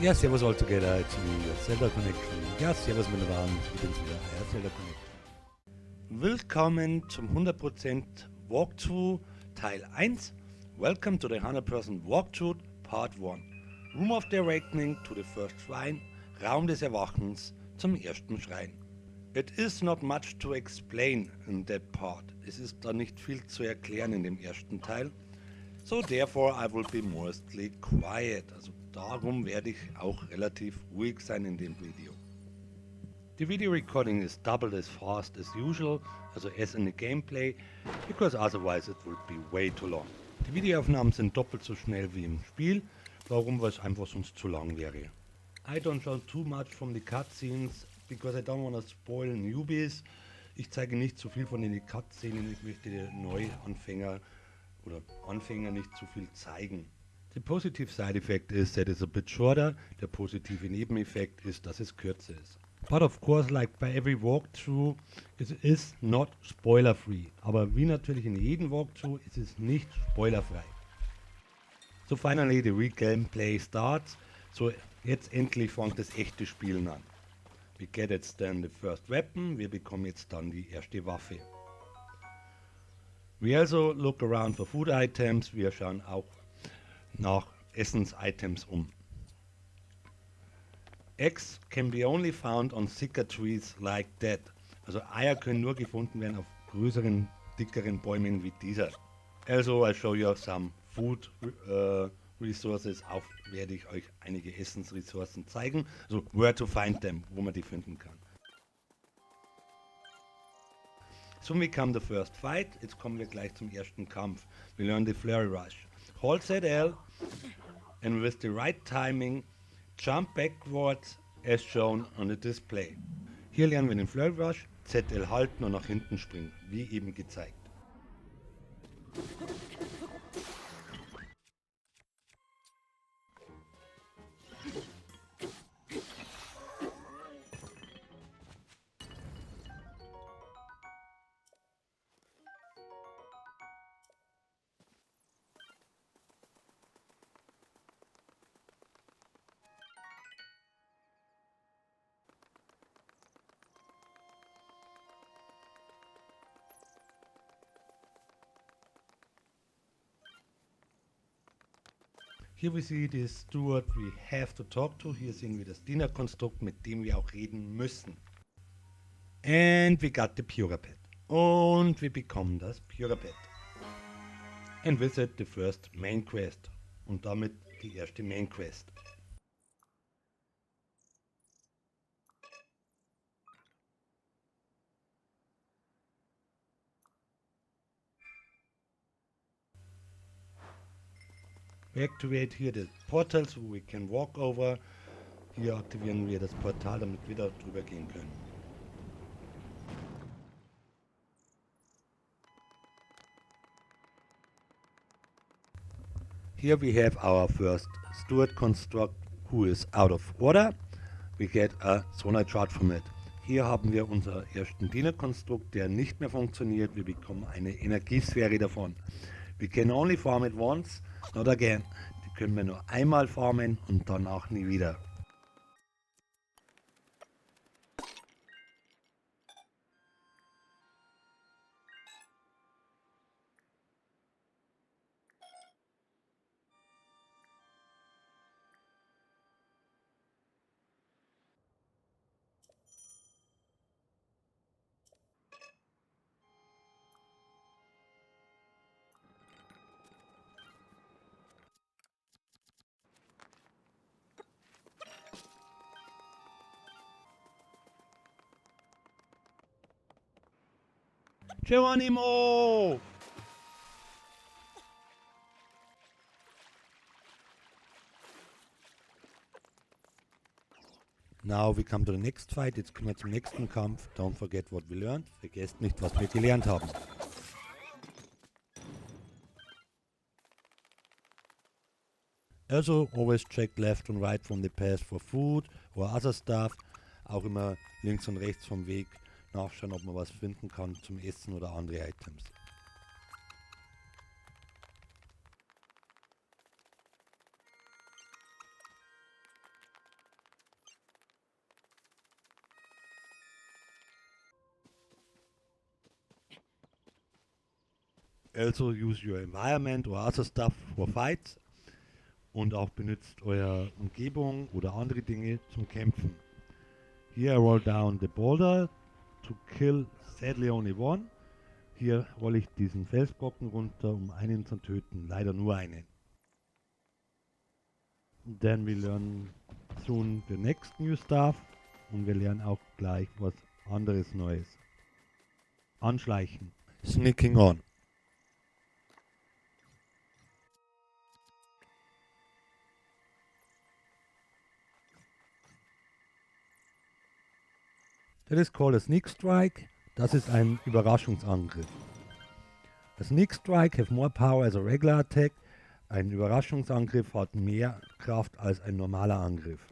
Ja, servus all together zu Zelda Connection. Ja, servus meine Damen, ich bin's wieder, euer Zelda Connection. Willkommen zum 100% Walkthrough Teil 1. Welcome to the 100% Walkthrough Part 1. Room of the Awakening to the First Shrine, Raum des Erwachens zum ersten Schrein. It is not much to explain in that part. Es ist da nicht viel zu erklären in dem ersten Teil. So therefore I will be mostly quiet. Also darum werde ich auch relativ ruhig sein in dem Video. The video recording is doubled as fast as usual, also as in the gameplay, because otherwise it would be way too long. Die Videoaufnahmen sind doppelt so schnell wie im Spiel, warum, weil es einfach sonst zu lang wäre. I don't show too much from the cutscenes, because I don't want to spoil newbies. Ich zeige nicht zu viel von den Cutscenen, ich möchte den Neuanfänger oder Anfänger nicht zu viel zeigen. The positive side effect is that it's a bit shorter. Der positive Nebeneffekt ist, dass es kürzer ist. But of course, like by every walkthrough, it is not spoiler free. Aber wie natürlich in jedem Walkthrough ist es nicht spoilerfrei. So finally the real gameplay starts. So jetzt endlich fängt das echte Spielen an. We get jetzt dann the first weapon. Wir bekommen jetzt dann die erste Waffe. We also look around for food items. Wir schauen auch nach Essens-Items um. Eggs can be only found on thicker trees like that. Also Eier können nur gefunden werden auf größeren, dickeren Bäumen wie dieser. Also I show you some food resources. Auch werde ich euch einige Essensressourcen zeigen. Also where to find them, wo man die finden kann. So we come the first fight. Jetzt kommen wir gleich zum ersten Kampf. We learn the Flurry Rush. Hold ZL and with the right timing jump backwards as shown on the display. Hier lernen wir den Flurry Rush, ZL halten und nach hinten springen, wie eben gezeigt. Here we see the steward we have to talk to. Hier sehen wir das Dienerkonstrukt, mit dem wir auch reden müssen. And we got the Purapet. Und wir bekommen das Purapet. And visit the first main quest. Und damit die erste Main Quest. We activate here the portal so we can walk over. Hier aktivieren wir das Portal, damit wir da drüber gehen können. Here we have our first steward construct who is out of order. We get a sonar charge from it. Hier haben wir unseren ersten Dienerkonstrukt, der nicht mehr funktioniert. Wir bekommen eine Energiesphäre davon. We can only farm it once, not again. Die können wir nur einmal farmen und danach nie wieder. Geronimo! Now we come to the next fight. Jetzt kommen wir zum nächsten Kampf. Don't forget what we learned. Vergesst nicht, was wir gelernt haben. Also always check left and right from the path for food or other stuff. Auch immer links und rechts vom Weg nachschauen, ob man was finden kann zum Essen oder andere Items. Also use your environment or other stuff for fights und auch benutzt eure Umgebung oder andere Dinge zum Kämpfen. Here I roll down the boulder to kill sadly only one. Hier rolle ich diesen Felsbrocken runter, um einen zu töten, leider nur einen. Then we learn soon the next new stuff und wir lernen auch gleich was anderes Neues. Anschleichen. Sneaking on. That is called a sneak strike. Das ist ein Überraschungsangriff. A sneak strike have more power as a regular attack. Ein Überraschungsangriff hat mehr Kraft als ein normaler Angriff.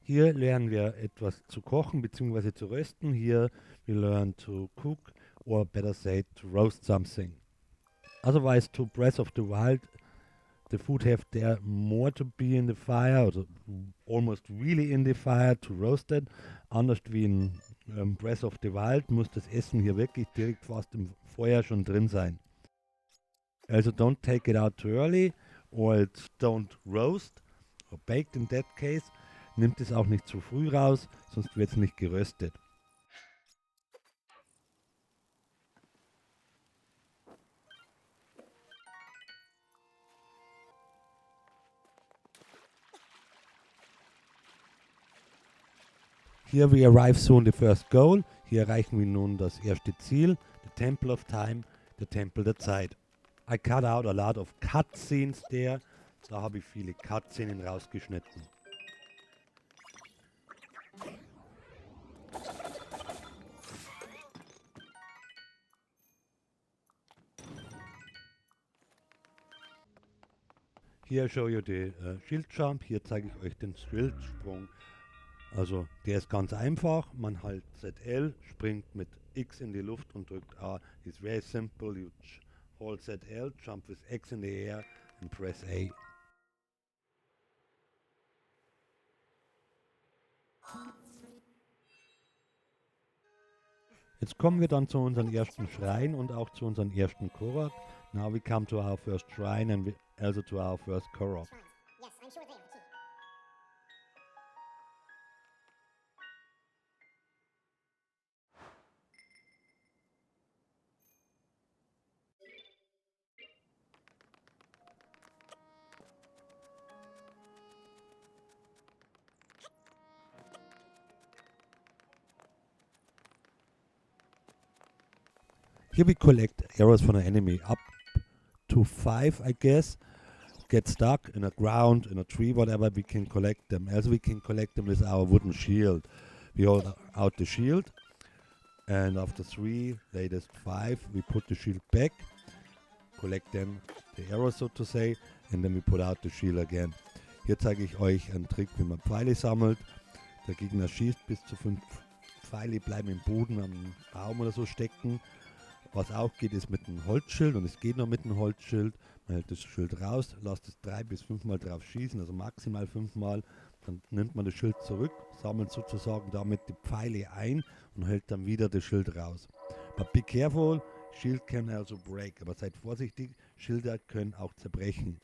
Hier lernen wir etwas zu kochen bzw. zu rösten. Hier we learn to cook or better say to roast something. Otherwise to Breath of the Wild the food have there more to be in the fire or almost really in the fire to roast it. Anders wie in Breath of the Wild muss das Essen hier wirklich direkt fast im Feuer schon drin sein. Also don't take it out too early or it's don't roast or baked in that case. Nimmt es auch nicht zu früh raus, sonst wird es nicht geröstet. Here we arrive soon the first goal. Hier erreichen wir nun das erste Ziel, the Temple of Time, der Tempel der Zeit. I cut out a lot of cutscenes there. Da habe ich viele Cutscenen rausgeschnitten. Hier show you the Shield Jump. Hier zeige ich euch den Schildsprung. Also der ist ganz einfach. Man halt ZL, springt mit X in die Luft und drückt A. It's very simple. You hold ZL, jump with X in the air and press A. Jetzt kommen wir dann zu unserem ersten Schrein und auch zu unserem ersten Korok. Now we come to our first shrine and also to our first Korok. Yes, I'm sure they have a key. Here we collect arrows from an enemy up to 5, I guess. Get stuck in a ground, in a tree, whatever, we can collect them. Also we can collect them with our wooden shield. We hold out the shield and after 3, latest 5, we put the shield back, collect then the arrows so to say, and then we put out the shield again. Hier zeige ich euch einen Trick, wie man Pfeile sammelt. Der Gegner schießt, bis zu 5 Pfeile bleiben im Boden am Baum oder so stecken. Was auch geht, ist mit einem Holzschild und es geht noch mit einem Holzschild. Man hält das Schild raus, lasst es 3 bis 5 Mal drauf schießen, also maximal 5 Mal. Dann nimmt man das Schild zurück, sammelt sozusagen damit die Pfeile ein und hält dann wieder das Schild raus. But be careful, shield can also break. Aber seid vorsichtig, Schilder können auch zerbrechen.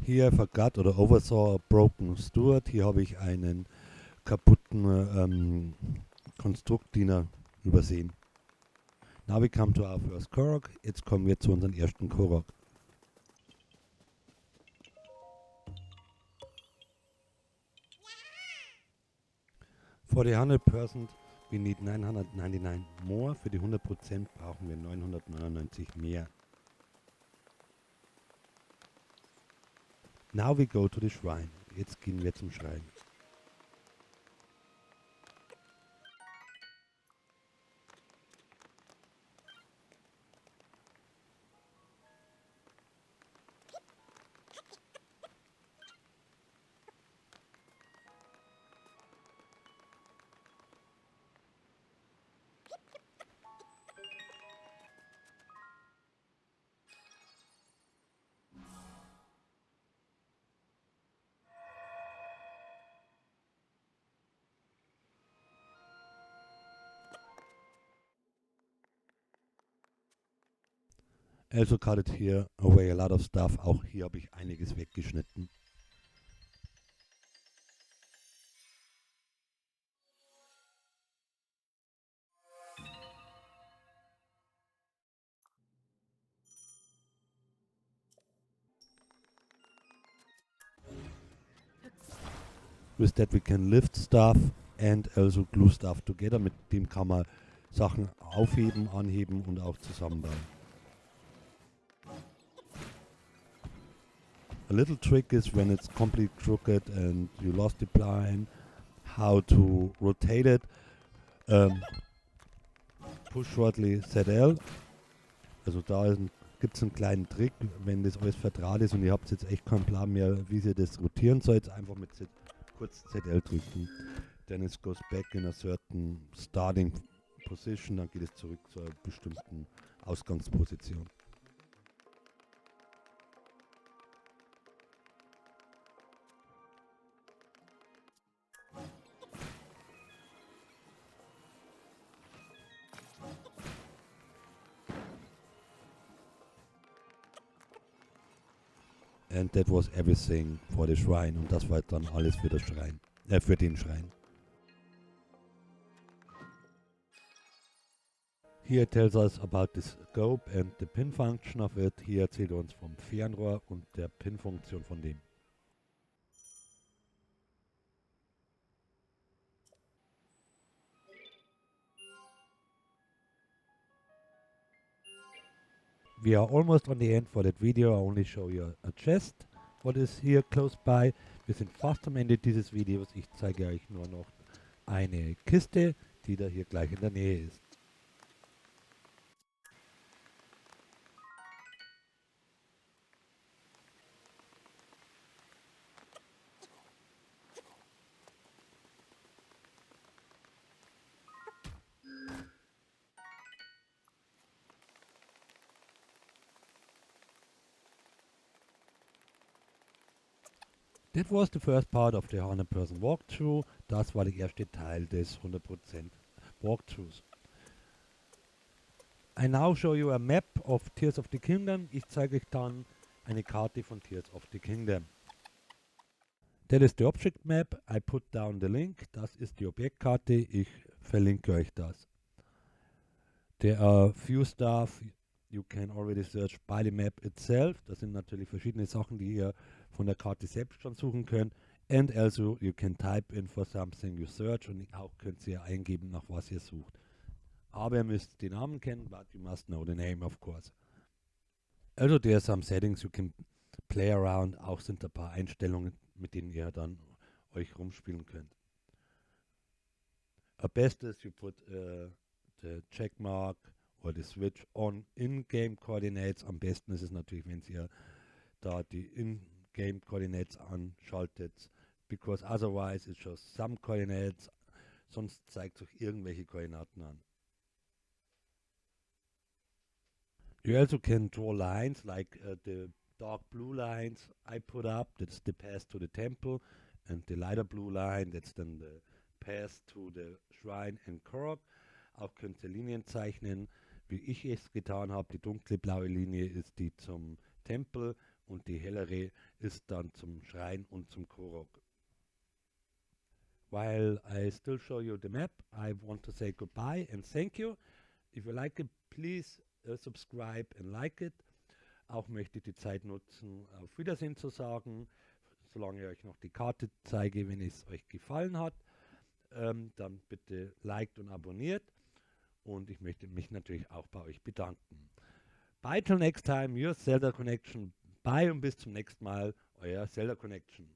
Hier I forgot oder oversaw a broken Steward. Hier habe ich einen kaputten Konstruktdiener übersehen. Now we come to our first Korok. Jetzt kommen wir zu unserem ersten Korok. For the 100% we need 999 more. Für die 100% brauchen wir 999 mehr. Now we go to the shrine. Jetzt gehen wir zum Schrein. Also cutted here away a lot of stuff. Auch hier habe ich einiges weggeschnitten. With that we can lift stuff and also glue stuff together. Mit dem kann man Sachen aufheben, anheben und auch zusammenbauen. A little trick is when it's completely crooked and you lost the plane, how to rotate it. Push shortly ZL. Also da gibt es einen kleinen Trick, wenn das alles verdraht ist und ihr habt jetzt echt keinen Plan mehr, wie ihr das rotieren sollt, einfach mit kurz ZL drücken. Then it goes back in a certain starting position, dann geht es zurück zu einer bestimmten Ausgangsposition. And that was everything for the shrine. Und das war dann alles für das Schrein, für den Schrein. Here it tells us about the scope and the pin function of it. Hier erzählt er uns vom Fernrohr und der Pin-Funktion von dem. We are almost on the end for that video. I only show you a chest, what is here close by. Wir sind fast am Ende dieses Videos. Ich zeige euch nur noch eine Kiste, die da hier gleich in der Nähe ist. That was the first part of the 100% walkthrough. Das war der erste Teil des 100% Walkthroughs. I now show you a map of Tears of the Kingdom. Ich zeige euch dann eine Karte von Tears of the Kingdom. That is the object map. I put down the link. Das ist die Objektkarte. Ich verlinke euch das. There are few stuff you can already search by the map itself. Das sind natürlich verschiedene Sachen, die ihr von der Karte selbst schon suchen könnt. And also you can type in for something you search und auch könnt ihr eingeben, nach was ihr sucht. Aber ihr müsst den Namen kennen, but you must know the name, of course. Also there are some settings you can play around. Auch sind ein paar Einstellungen, mit denen ihr dann euch rumspielen könnt. At best is you put the check mark or the switch on in-game coordinates. Am besten ist es natürlich, wenn ihr da die in-game coordinates anschaltet, because otherwise it shows some coordinates, sonst zeigt euch irgendwelche Koordinaten an. You also can draw lines like the dark blue lines I put up, that's the path to the temple, and the lighter blue line, that's then the path to the shrine and Korok. Auch könnt ihr Linien zeichnen, wie ich es getan habe. Die dunkle blaue Linie ist die zum Tempel und die hellere ist dann zum Schrein und zum Korok. While I still show you the map, I want to say goodbye and thank you. If you like it, please subscribe and like it. Auch möchte ich die Zeit nutzen, auf Wiedersehen zu sagen, solange ich euch noch die Karte zeige, wenn es euch gefallen hat. Dann bitte liked und abonniert. Und ich möchte mich natürlich auch bei euch bedanken. Bye till next time, your Zelda Connection. Bye und bis zum nächsten Mal, euer Zelda Connection.